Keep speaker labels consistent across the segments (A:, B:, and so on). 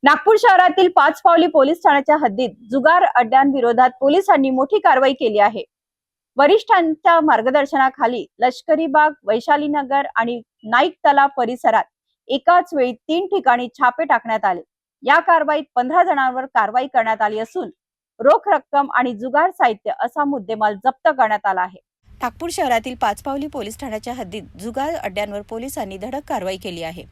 A: नागपूर शहरातील पाचपावली पोलीस ठाण्याच्या हद्दीत जुगार अड्ड्यांविरोधात पोलिसांनी मोठी कारवाई केली आहे। वरिष्ठांच्या मार्गदर्शनाखाली लष्करी बाग, वैशालीनगर आणि नाईक तलाव परिसरात एकाच वेळी 3 ठिकाणी छापे टाकण्यात आले। या कारवाईत 15 जणांवर कारवाई करण्यात आली असून रोख रक्कम आणि जुगार साहित्य असा मुद्देमाल जप्त करण्यात आला आहे। नागपूर शहरातील पाचपावली पोलीस ठाण्याच्या हद्दीत जुगार अड्ड्यांवर पोलिसांनी धडक कारवाई केली आहे।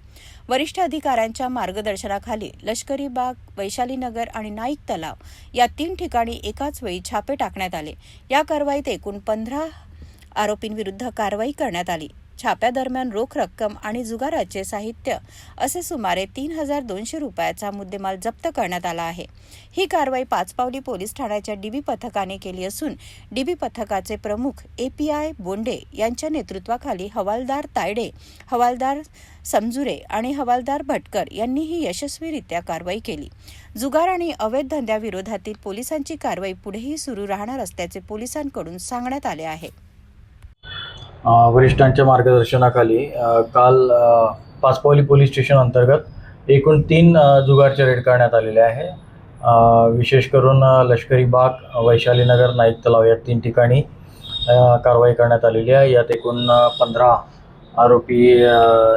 A: वरिष्ठ अधिकाऱ्यांच्या मार्गदर्शनाखाली लष्करी बाग, वैशालीनगर आणि नाईक तलाव या 3 ठिकाणी एकाच वेळी छापे टाकण्यात आले। या कारवाईत एकूण 15 आरोपींविरुद्ध कारवाई करण्यात आली। छाप्यादरम्यान रोख रक्कम आणि जुगाराचे साहित्य असे सुमारे 3200 रुपयाचा मुद्देमाल जप्त करण्यात आला आहे। ही कारवाई पाचपावली पोलीस ठाण्याच्या डीबी पथकाने केली असून डीबी पथकाचे प्रमुख API बोंडे यांच्या नेतृत्वाखाली हवालदार तायडे, हवालदार समजुरे आणि हवालदार भटकर यांनी ही यशस्वीरित्या कारवाई केली। जुगार आणि अवैध धंद्याविरोधातील पोलिसांची कारवाई पुढेही सुरू राहणार असल्याचे पोलिसांकडून सांगण्यात आले आहे।
B: वरिष्ठांच्या मार्गदर्शनाखाली काल पाचपावली पोलीस स्टेशन अंतर्गत एकूण 3 जुगारचे रेड करण्यात आलेले आहे। विशेष करून लष्करी बाग, वैशालीनगर, नाईक तलाव या 3 ठिकाणी कारवाई करण्यात आलेली आहे। यात एकूण 15 आरोपी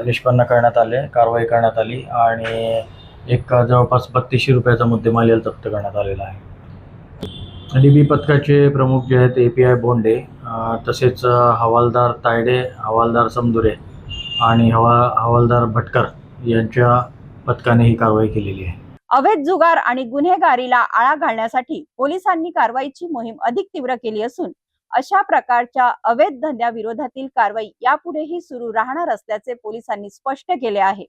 B: निष्पन्न करण्यात आले, कारवाई करण्यात आली आणि एक जवळपास 3200 रुपयाचा मुद्देमाल याला जप्त करण्यात आलेला आहे। डीबी पथकाचे प्रमुख जे आहेत API बोंडे, तसेच हवालदार तायडे, हवालदार समजुरे आणि हवालदार भटकर यांच्या पथकाने ही कारवाई केलेली आहे।
A: अवैध जुगार आणि गुन्हेगारीला आळा घालण्यासाठी पोलिसांनी कारवाईची मोहीम अधिक तीव्र केली असून अशा प्रकारच्या अवैध धंद्याविरोधातील कारवाई यापुढेही सुरू राहणार असल्याचे पोलिसांनी स्पष्ट केले आहे।